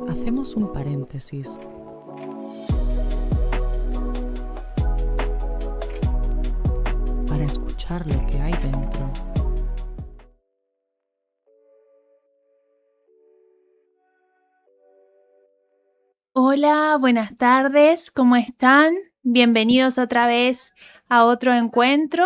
Hacemos un paréntesis. Para escuchar lo que hay dentro. Hola, buenas tardes, ¿cómo están? Bienvenidos otra vez a otro encuentro.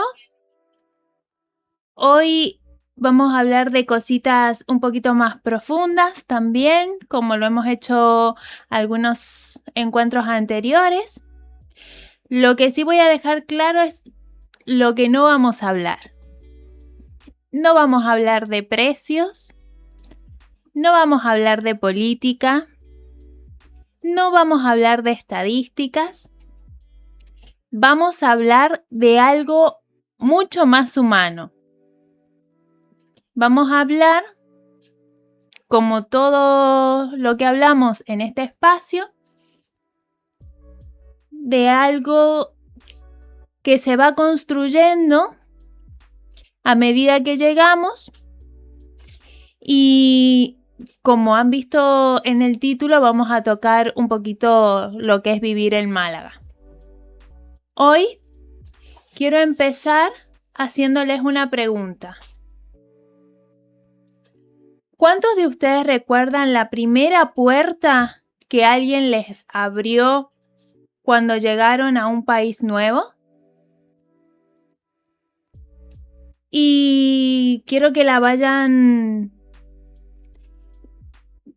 Hoy vamos a hablar de cositas un poquito más profundas también, como lo hemos hecho algunos encuentros anteriores. Lo que sí voy a dejar claro es lo que no vamos a hablar. No vamos a hablar de precios, no vamos a hablar de política, no vamos a hablar de estadísticas. Vamos a hablar de algo mucho más humano. Vamos a hablar, como todo lo que hablamos en este espacio, de algo que se va construyendo a medida que llegamos y, como han visto en el título, vamos a tocar un poquito lo que es vivir en Málaga. Hoy quiero empezar haciéndoles una pregunta. ¿Cuántos de ustedes recuerdan la primera puerta que alguien les abrió cuando llegaron a un país nuevo? Y quiero que la vayan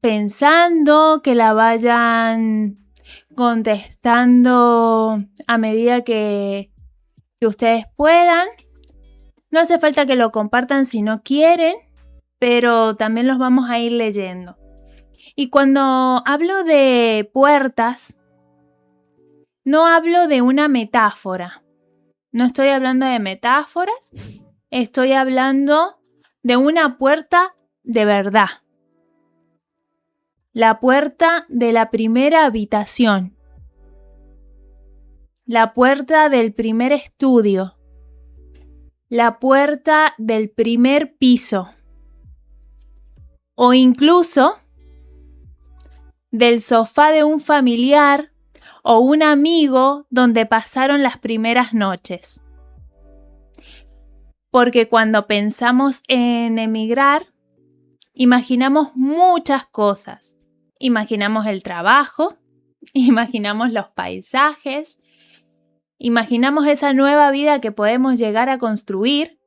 pensando, que la vayan contestando a medida que ustedes puedan. No hace falta que lo compartan si no quieren, pero también los vamos a ir leyendo. Y cuando hablo de puertas, no hablo de una metáfora. No estoy hablando de metáforas, estoy hablando de una puerta de verdad. La puerta de la primera habitación. La puerta del primer estudio. La puerta del primer piso. O incluso del sofá de un familiar o un amigo donde pasaron las primeras noches. Porque cuando pensamos en emigrar, imaginamos muchas cosas. Imaginamos el trabajo, imaginamos los paisajes, imaginamos esa nueva vida que podemos llegar a construir,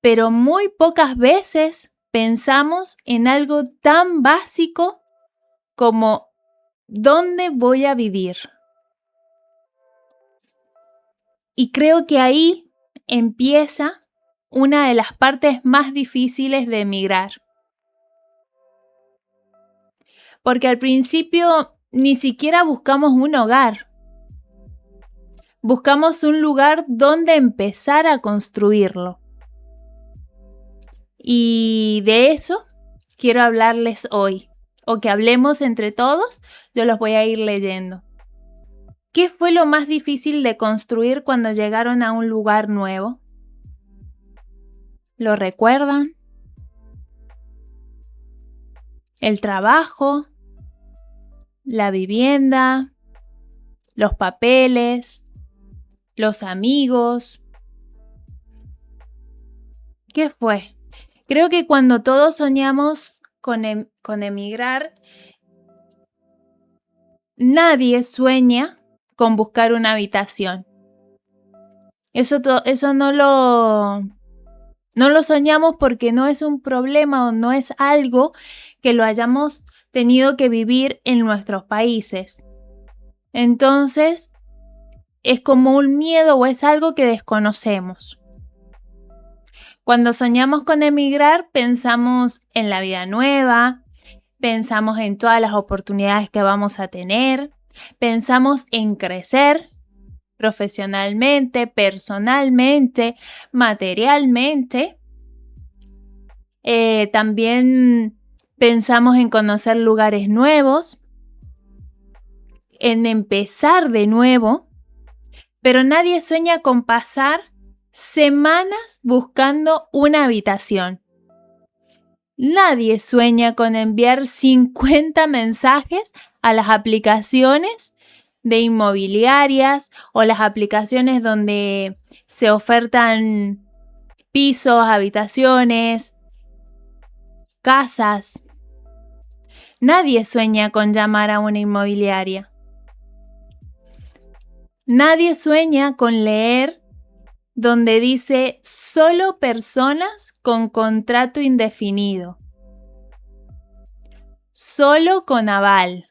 pero muy pocas veces pensamos en algo tan básico como ¿dónde voy a vivir? Y creo que ahí empieza una de las partes más difíciles de emigrar. Porque al principio ni siquiera buscamos un hogar. Buscamos un lugar donde empezar a construirlo. Y de eso quiero hablarles hoy. O que hablemos entre todos, yo los voy a ir leyendo. ¿Qué fue lo más difícil de construir cuando llegaron a un lugar nuevo? ¿Lo recuerdan? ¿El trabajo? ¿La vivienda? ¿Los papeles? ¿Los amigos? ¿Qué fue? Creo que cuando todos soñamos con emigrar, nadie sueña con buscar una habitación. Eso no lo soñamos porque no es un problema o no es algo que lo hayamos tenido que vivir en nuestros países. Entonces, es como un miedo o es algo que desconocemos. Cuando soñamos con emigrar, pensamos en la vida nueva, pensamos en todas las oportunidades que vamos a tener, pensamos en crecer profesionalmente, personalmente, materialmente. También pensamos en conocer lugares nuevos, en empezar de nuevo, pero nadie sueña con pasar semanas buscando una habitación. Nadie sueña con enviar 50 mensajes a las aplicaciones de inmobiliarias o las aplicaciones donde se ofertan pisos, habitaciones, casas. Nadie sueña con llamar a una inmobiliaria. Nadie sueña con leer donde dice solo personas con contrato indefinido, solo con aval,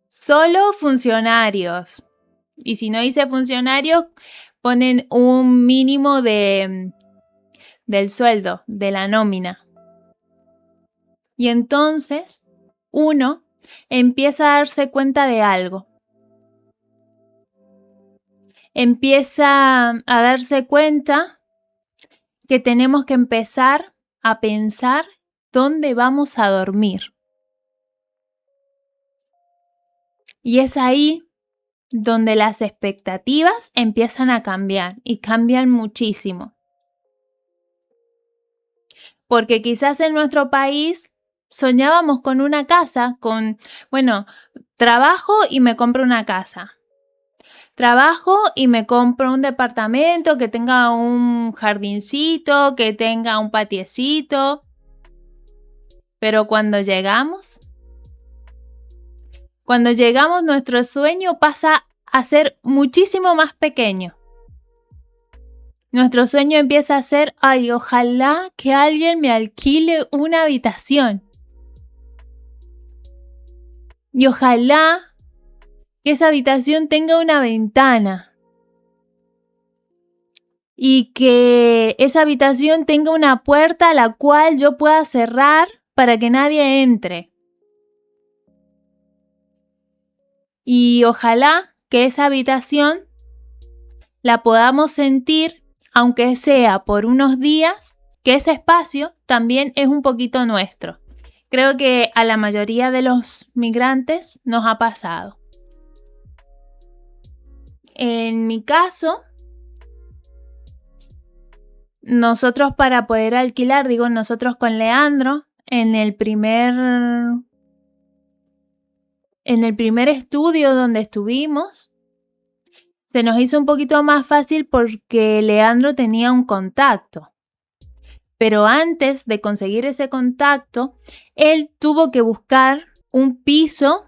solo funcionarios. Y si no dice funcionarios, ponen un mínimo del sueldo, de la nómina. Y entonces uno empieza a darse cuenta de algo. Empieza a darse cuenta que tenemos que empezar a pensar dónde vamos a dormir. Y es ahí donde las expectativas empiezan a cambiar y cambian muchísimo. Porque quizás en nuestro país soñábamos con una casa, trabajo y me compro una casa. Trabajo y me compro un departamento que tenga un jardincito, que tenga un patiecito. Pero cuando llegamos, nuestro sueño pasa a ser muchísimo más pequeño. Nuestro sueño empieza a ser, ojalá que alguien me alquile una habitación. Y ojalá que esa habitación tenga una ventana. Y que esa habitación tenga una puerta a la cual yo pueda cerrar para que nadie entre. Y ojalá que esa habitación la podamos sentir, aunque sea por unos días, que ese espacio también es un poquito nuestro. Creo que a la mayoría de los migrantes nos ha pasado. En mi caso, nosotros para poder alquilar, nosotros con Leandro, en el primer estudio donde estuvimos, se nos hizo un poquito más fácil porque Leandro tenía un contacto. Pero antes de conseguir ese contacto, él tuvo que buscar un piso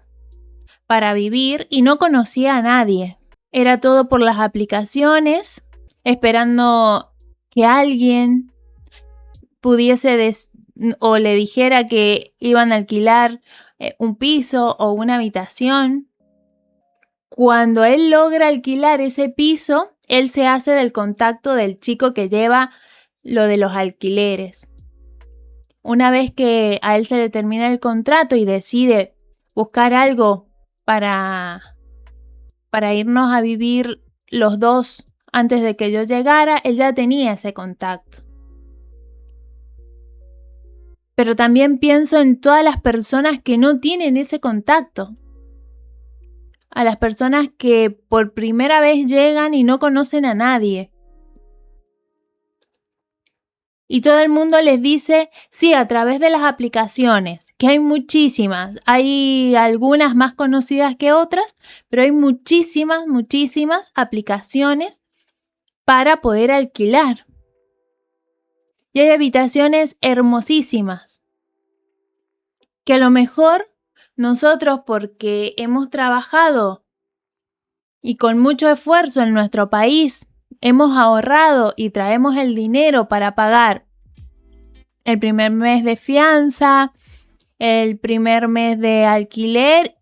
para vivir y no conocía a nadie. Era todo por las aplicaciones, esperando que alguien pudiese o le dijera que iban a alquilar un piso o una habitación. Cuando él logra alquilar ese piso, él se hace del contacto del chico que lleva lo de los alquileres. Una vez que a él se le termina el contrato y decide buscar algo para irnos a vivir los dos antes de que yo llegara, él ya tenía ese contacto. Pero también pienso en todas las personas que no tienen ese contacto. A las personas que por primera vez llegan y no conocen a nadie. Y todo el mundo les dice, sí, a través de las aplicaciones, que hay muchísimas. Hay algunas más conocidas que otras, pero hay muchísimas aplicaciones para poder alquilar. Y hay habitaciones hermosísimas, que a lo mejor nosotros, porque hemos trabajado y con mucho esfuerzo en nuestro país, hemos ahorrado y traemos el dinero para pagar el primer mes de fianza, el primer mes de alquiler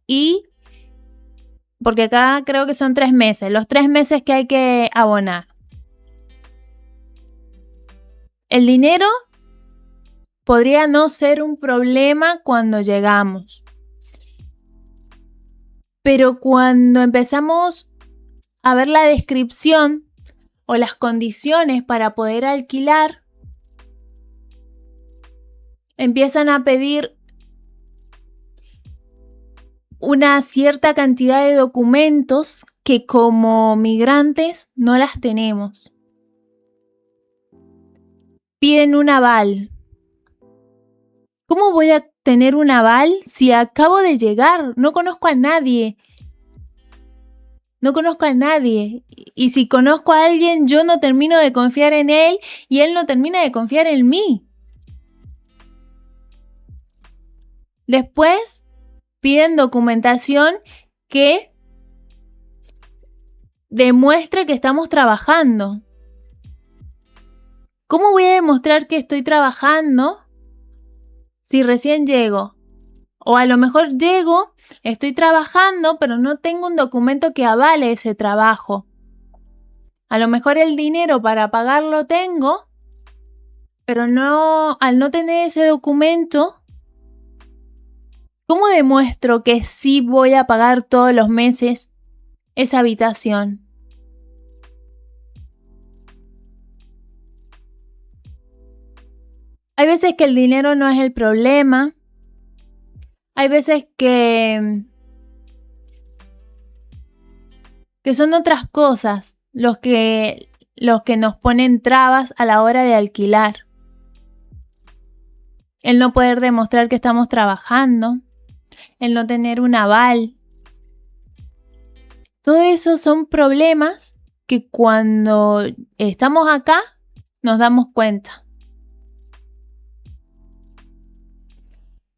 porque acá creo que son 3 meses, los 3 meses que hay que abonar. El dinero podría no ser un problema cuando llegamos. Pero cuando empezamos a ver la descripción o las condiciones para poder alquilar, empiezan a pedir una cierta cantidad de documentos que como migrantes no las tenemos. Piden un aval, ¿Cómo voy a tener un aval si acabo de llegar? No conozco a nadie. No conozco a nadie. Y si conozco a alguien, yo no termino de confiar en él y él no termina de confiar en mí. Después piden documentación que demuestre que estamos trabajando. ¿Cómo voy a demostrar que estoy trabajando si recién llego? O a lo mejor llego, estoy trabajando, pero no tengo un documento que avale ese trabajo. A lo mejor el dinero para pagarlo tengo, pero al no tener ese documento, ¿cómo demuestro que sí voy a pagar todos los meses esa habitación? Hay veces que el dinero no es el problema. Hay veces que son otras cosas los que nos ponen trabas a la hora de alquilar. El no poder demostrar que estamos trabajando, el no tener un aval. Todo eso son problemas que cuando estamos acá nos damos cuenta.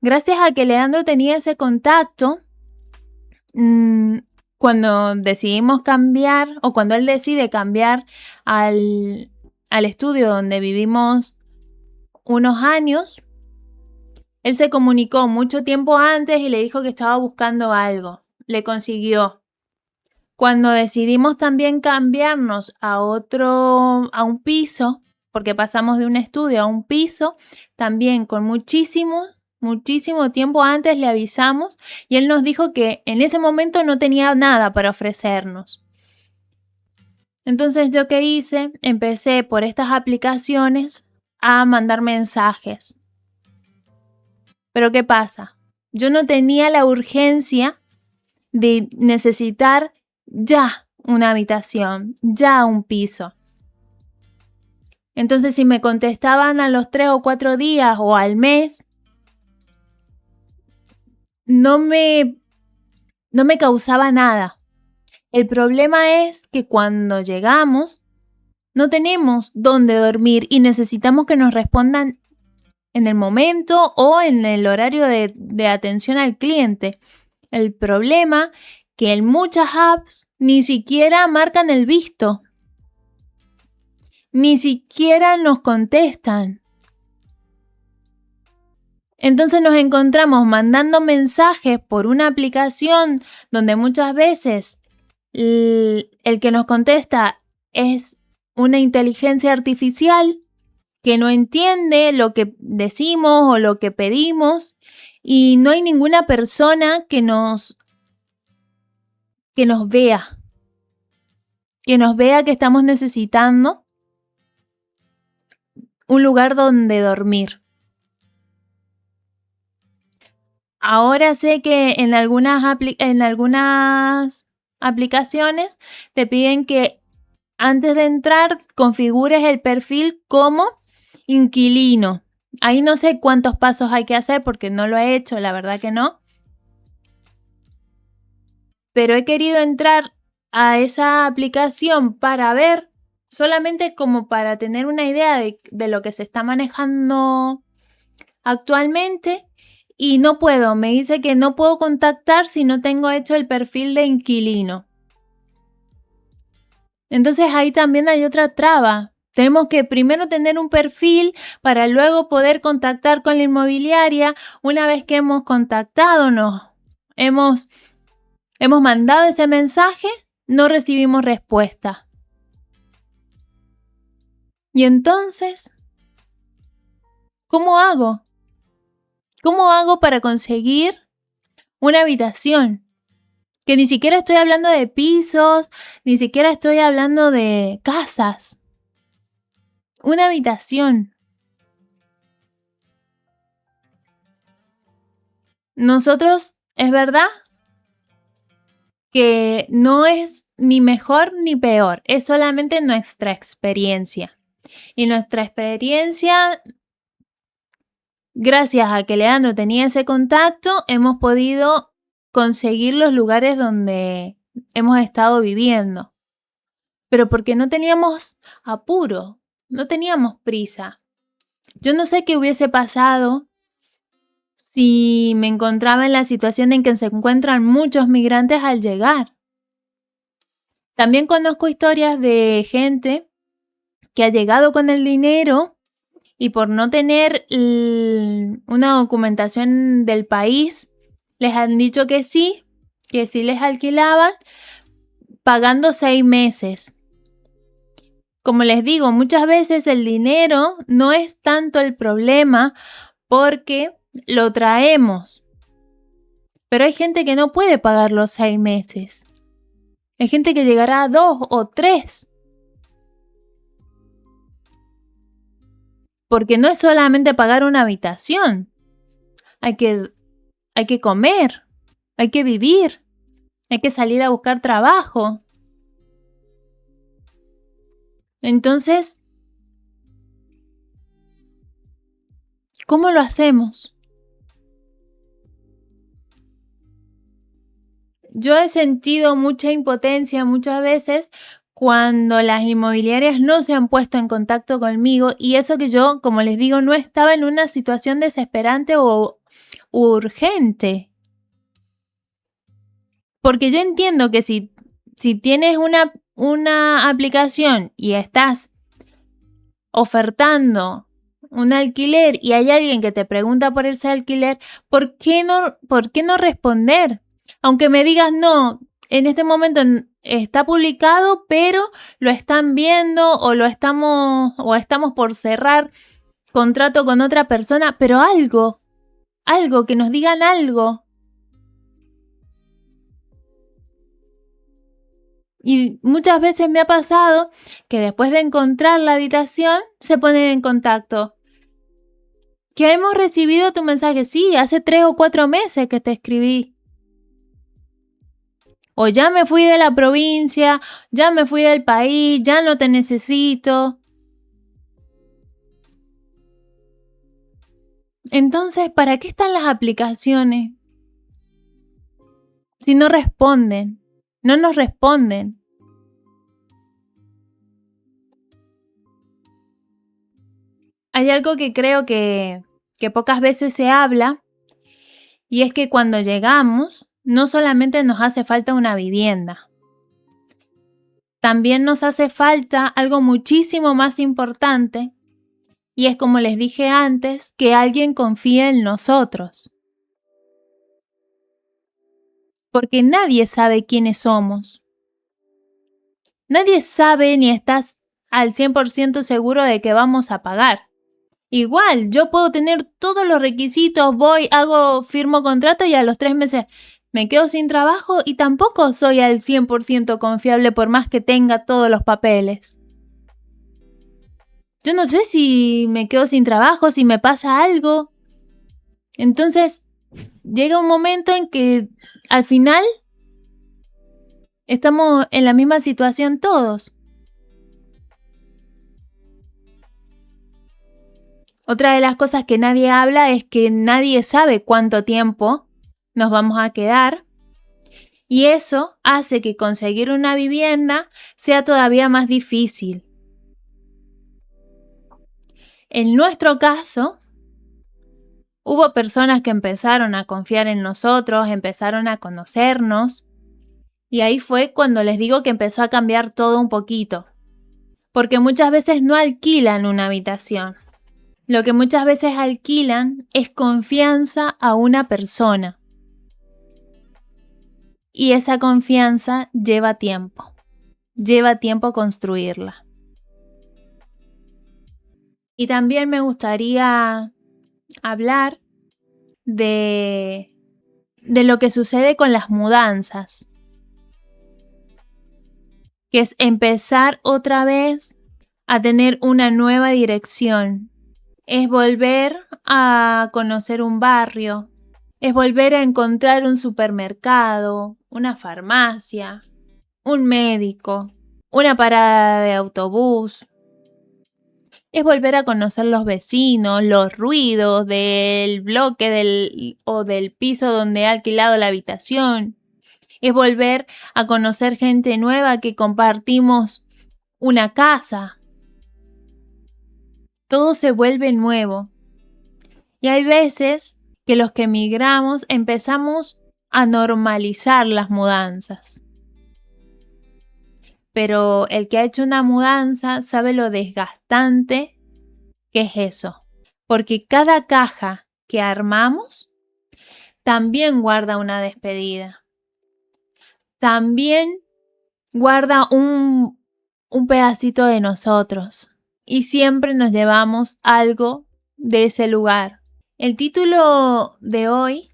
Gracias a que Leandro tenía ese contacto, cuando decidimos cambiar, o cuando él decide cambiar al estudio donde vivimos unos años, él se comunicó mucho tiempo antes y le dijo que estaba buscando algo. Le consiguió. Cuando decidimos también cambiarnos a un piso, porque pasamos de un estudio a un piso, también con muchísimo tiempo antes le avisamos y él nos dijo que en ese momento no tenía nada para ofrecernos. Entonces, ¿yo qué hice? Empecé por estas aplicaciones a mandar mensajes. Pero ¿qué pasa? Yo no tenía la urgencia de necesitar ya una habitación, ya un piso. Entonces, si me contestaban a los 3 o 4 días o al mes, no me causaba nada. El problema es que cuando llegamos, no tenemos dónde dormir y necesitamos que nos respondan en el momento o en el horario de atención al cliente. El problema que en muchas apps ni siquiera marcan el visto. Ni siquiera nos contestan. Entonces nos encontramos mandando mensajes por una aplicación donde muchas veces el que nos contesta es una inteligencia artificial que no entiende lo que decimos o lo que pedimos y no hay ninguna persona que nos vea, que estamos necesitando un lugar donde dormir. Ahora sé que en algunas aplicaciones te piden que antes de entrar configures el perfil como inquilino. Ahí no sé cuántos pasos hay que hacer porque no lo he hecho, la verdad que no. Pero he querido entrar a esa aplicación para ver, solamente como para tener una idea de lo que se está manejando actualmente. Y no puedo, me dice que no puedo contactar si no tengo hecho el perfil de inquilino. Entonces ahí también hay otra traba. Tenemos que primero tener un perfil para luego poder contactar con la inmobiliaria. Una vez que hemos contactado, hemos mandado ese mensaje, no recibimos respuesta. Y entonces, ¿cómo hago? ¿Cómo hago para conseguir una habitación? Que ni siquiera estoy hablando de pisos, ni siquiera estoy hablando de casas. Una habitación. Nosotros, es verdad que no es ni mejor ni peor, es solamente nuestra experiencia. Y nuestra experiencia gracias a que Leandro tenía ese contacto, hemos podido conseguir los lugares donde hemos estado viviendo. Pero porque no teníamos apuro, no teníamos prisa. Yo no sé qué hubiese pasado si me encontraba en la situación en que se encuentran muchos migrantes al llegar. También conozco historias de gente que ha llegado con el dinero y por no tener una documentación del país, les han dicho que sí les alquilaban pagando 6 meses. Como les digo, muchas veces el dinero no es tanto el problema porque lo traemos. Pero hay gente que no puede pagar los 6 meses. Hay gente que llegará a 2 o 3. Porque no es solamente pagar una habitación. Hay que comer, hay que vivir, hay que salir a buscar trabajo. Entonces, ¿cómo lo hacemos? Yo he sentido mucha impotencia muchas veces cuando las inmobiliarias no se han puesto en contacto conmigo y eso que yo, como les digo, no estaba en una situación desesperante o urgente. Porque yo entiendo que si tienes una aplicación y estás ofertando un alquiler y hay alguien que te pregunta por ese alquiler, ¿por qué no responder? Aunque me digas, no, en este momento está publicado, pero lo están viendo o estamos por cerrar contrato con otra persona, pero algo, que nos digan algo. Y muchas veces me ha pasado que después de encontrar la habitación, se ponen en contacto. Que hemos recibido tu mensaje, sí, hace 3 o 4 meses que te escribí. O ya me fui de la provincia, ya me fui del país, ya no te necesito. Entonces, ¿para qué están las aplicaciones? Si no responden, no nos responden. Hay algo que creo que pocas veces se habla, y es que cuando llegamos, no solamente nos hace falta una vivienda, también nos hace falta algo muchísimo más importante, y es como les dije antes, que alguien confíe en nosotros. Porque nadie sabe quiénes somos. Nadie sabe ni estás al 100% seguro de que vamos a pagar. Igual, yo puedo tener todos los requisitos, firmo contrato y a los 3 meses me quedo sin trabajo y tampoco soy al 100% confiable por más que tenga todos los papeles. Yo no sé si me quedo sin trabajo, si me pasa algo. Entonces, llega un momento en que al final estamos en la misma situación todos. Otra de las cosas que nadie habla es que nadie sabe cuánto tiempo nos vamos a quedar y eso hace que conseguir una vivienda sea todavía más difícil. En nuestro caso, hubo personas que empezaron a confiar en nosotros, empezaron a conocernos y ahí fue cuando les digo que empezó a cambiar todo un poquito. Porque muchas veces no alquilan una habitación. Lo que muchas veces alquilan es confianza a una persona. Y esa confianza lleva tiempo. Lleva tiempo construirla. Y también me gustaría hablar de lo que sucede con las mudanzas. Que es empezar otra vez a tener una nueva dirección. Es volver a conocer un barrio. Es volver a encontrar un supermercado, una farmacia, un médico, una parada de autobús. Es volver a conocer los vecinos, los ruidos del bloque o del piso donde he alquilado la habitación. Es volver a conocer gente nueva que compartimos una casa. Todo se vuelve nuevo. Y hay veces que los que emigramos empezamos a normalizar las mudanzas. Pero el que ha hecho una mudanza sabe lo desgastante que es eso. Porque cada caja que armamos también guarda una despedida. También guarda un pedacito de nosotros. Y siempre nos llevamos algo de ese lugar. El título de hoy,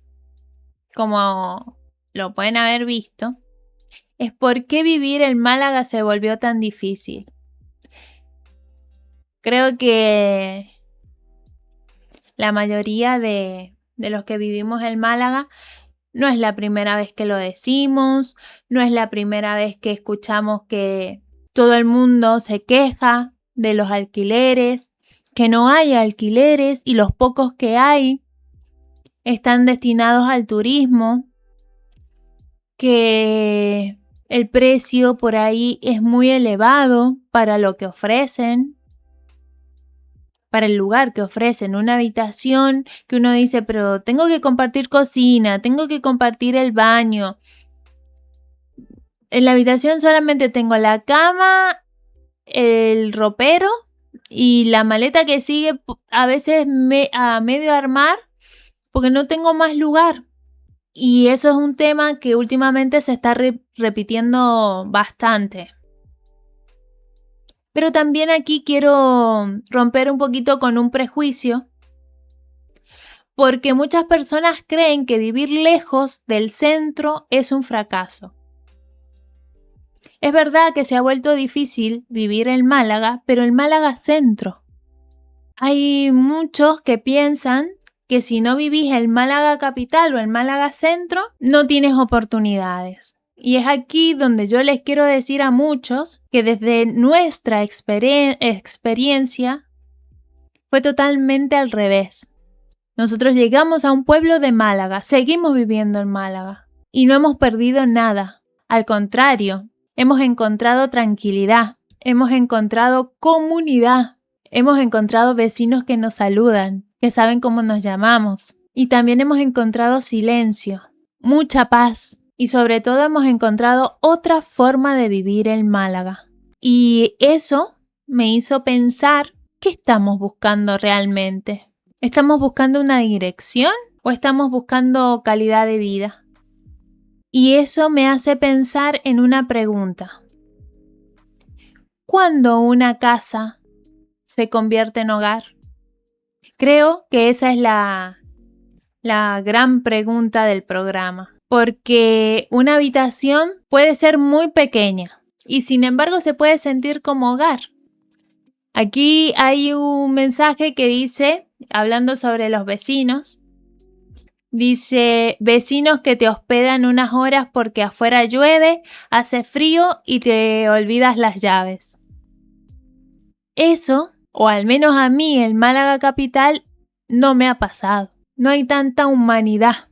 como lo pueden haber visto, es ¿por qué vivir en Málaga se volvió tan difícil? Creo que la mayoría de los que vivimos en Málaga no es la primera vez que lo decimos, no es la primera vez que escuchamos que todo el mundo se queja de los alquileres, que no hay alquileres y los pocos que hay están destinados al turismo, que el precio por ahí es muy elevado para lo que ofrecen, para el lugar que ofrecen, una habitación que uno dice, pero tengo que compartir cocina, tengo que compartir el baño. En la habitación solamente tengo la cama, el ropero y la maleta que sigue a veces a medio armar porque no tengo más lugar. Y eso es un tema que últimamente se está repitiendo bastante. Pero también aquí quiero romper un poquito con un prejuicio, porque muchas personas creen que vivir lejos del centro es un fracaso. Es verdad que se ha vuelto difícil vivir en Málaga, pero en Málaga centro. Hay muchos que piensan que si no vivís en Málaga capital o en Málaga centro, no tienes oportunidades. Y es aquí donde yo les quiero decir a muchos que desde nuestra experiencia fue totalmente al revés. Nosotros llegamos a un pueblo de Málaga, seguimos viviendo en Málaga y no hemos perdido nada. Al contrario, hemos encontrado tranquilidad, hemos encontrado comunidad, hemos encontrado vecinos que nos saludan, que saben cómo nos llamamos. Y también hemos encontrado silencio, mucha paz y sobre todo hemos encontrado otra forma de vivir en Málaga. Y eso me hizo pensar, ¿qué estamos buscando realmente? ¿Estamos buscando una dirección o estamos buscando calidad de vida? Y eso me hace pensar en una pregunta. ¿Cuándo una casa se convierte en hogar? Creo que esa es la gran pregunta del programa, porque una habitación puede ser muy pequeña y sin embargo se puede sentir como hogar. Aquí hay un mensaje que dice, hablando sobre los vecinos, dice, vecinos que te hospedan unas horas porque afuera llueve, hace frío y te olvidas las llaves. Eso, o al menos a mí en Málaga capital, no me ha pasado. No hay tanta humanidad.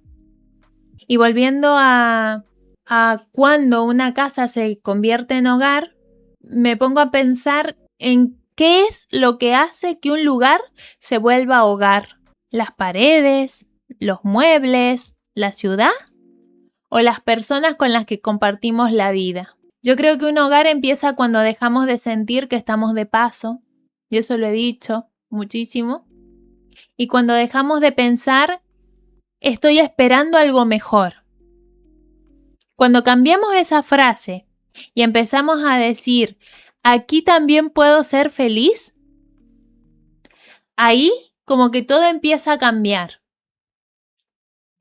Y volviendo a cuando una casa se convierte en hogar, me pongo a pensar en qué es lo que hace que un lugar se vuelva hogar. ¿Las paredes, los muebles, la ciudad o las personas con las que compartimos la vida? Yo creo que un hogar empieza cuando dejamos de sentir que estamos de paso, y eso lo he dicho muchísimo, y cuando dejamos de pensar, estoy esperando algo mejor. Cuando cambiamos esa frase y empezamos a decir, aquí también puedo ser feliz, ahí como que todo empieza a cambiar.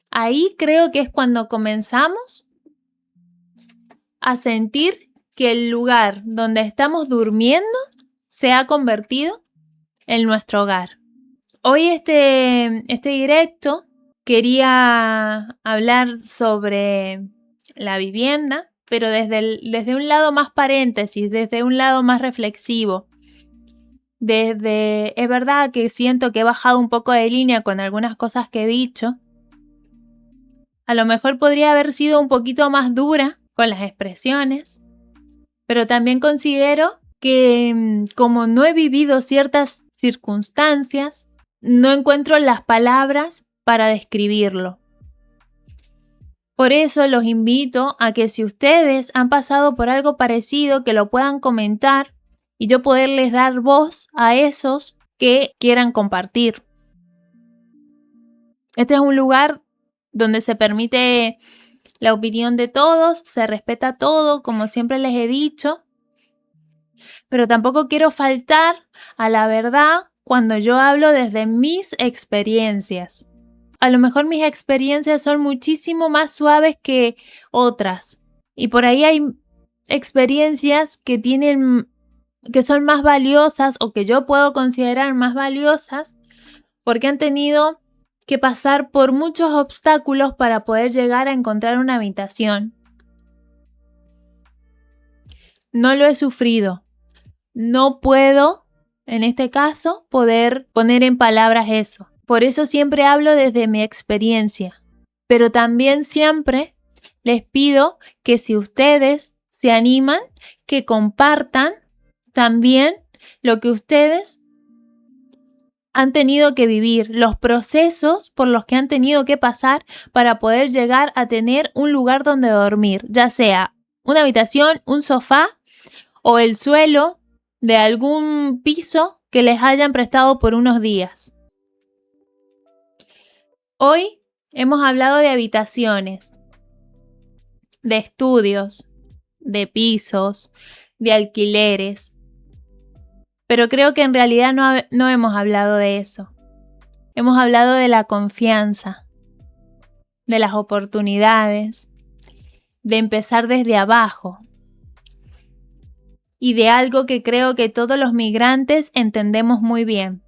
Ahí creo que es cuando comenzamos a sentir que el lugar donde estamos durmiendo se ha convertido en nuestro hogar. Hoy este directo quería hablar sobre la vivienda, pero desde un lado más paréntesis, desde un lado más reflexivo. es verdad que siento que he bajado un poco de línea con algunas cosas que he dicho. A lo mejor podría haber sido un poquito más dura con las expresiones, pero también considero que como no he vivido ciertas circunstancias, no encuentro las palabras para describirlo. Por eso los invito a que si ustedes han pasado por algo parecido, que lo puedan comentar y yo poderles dar voz a esos que quieran compartir. Este es un lugar donde se permite la opinión de todos, se respeta todo, como siempre les he dicho, pero tampoco quiero faltar a la verdad cuando yo hablo desde mis experiencias. A lo mejor mis experiencias son muchísimo más suaves que otras y por ahí hay experiencias que son más valiosas o que yo puedo considerar más valiosas porque han tenido que pasar por muchos obstáculos para poder llegar a encontrar una habitación. No lo he sufrido. No puedo, en este caso, poder poner en palabras eso. Por eso siempre hablo desde mi experiencia. Pero también siempre les pido que si ustedes se animan, que compartan también lo que ustedes han tenido que vivir, los procesos por los que han tenido que pasar para poder llegar a tener un lugar donde dormir, ya sea una habitación, un sofá o el suelo de algún piso que les hayan prestado por unos días. Hoy hemos hablado de habitaciones, de estudios, de pisos, de alquileres. Pero creo que en realidad no hemos hablado de eso. Hemos hablado de la confianza, de las oportunidades, de empezar desde abajo y de algo que creo que todos los migrantes entendemos muy bien.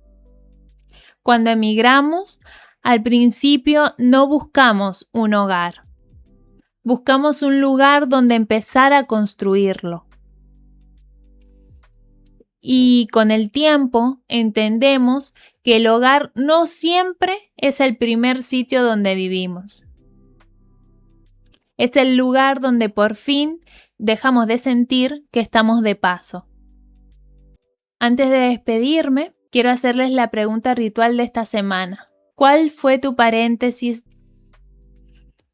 Cuando emigramos, al principio no buscamos un hogar. Buscamos un lugar donde empezar a construirlo. Y con el tiempo entendemos que el hogar no siempre es el primer sitio donde vivimos. Es el lugar donde por fin dejamos de sentir que estamos de paso. Antes de despedirme, quiero hacerles la pregunta ritual de esta semana. ¿Cuál fue tu paréntesis?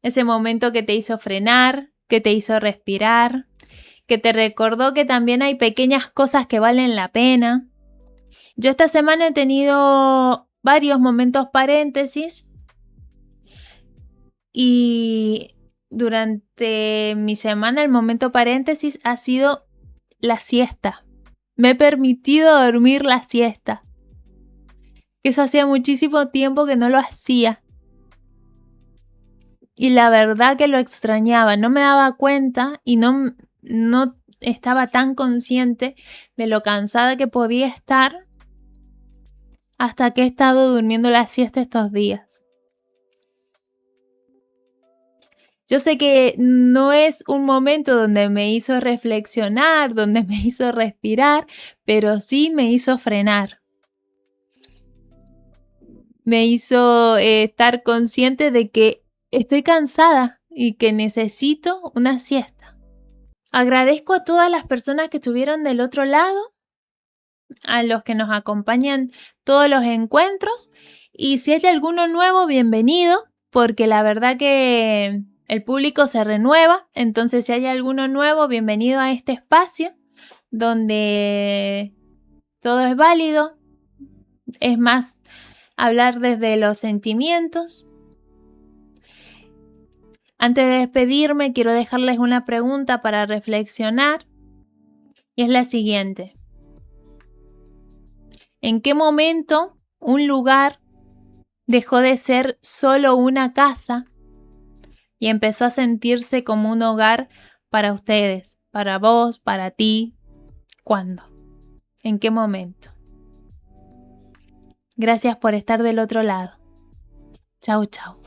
Ese momento que te hizo frenar, que te hizo respirar, que te recordó que también hay pequeñas cosas que valen la pena. Yo esta semana he tenido varios momentos paréntesis y durante mi semana el momento paréntesis ha sido la siesta. Me he permitido dormir la siesta. Eso hacía muchísimo tiempo que no lo hacía. Y la verdad que lo extrañaba, no me daba cuenta y no estaba tan consciente de lo cansada que podía estar hasta que he estado durmiendo la siesta estos días. Yo sé que no es un momento donde me hizo reflexionar, donde me hizo respirar, pero sí me hizo frenar. Me hizo estar consciente de que estoy cansada y que necesito una siesta. Agradezco a todas las personas que estuvieron del otro lado, a los que nos acompañan todos los encuentros y si hay alguno nuevo, bienvenido, porque la verdad que el público se renueva, entonces si hay alguno nuevo, bienvenido a este espacio donde todo es válido, es más hablar desde los sentimientos. Antes de despedirme, quiero dejarles una pregunta para reflexionar y es la siguiente. ¿En qué momento un lugar dejó de ser solo una casa y empezó a sentirse como un hogar para ustedes, para vos, para ti? ¿Cuándo? ¿En qué momento? Gracias por estar del otro lado. Chau, chau.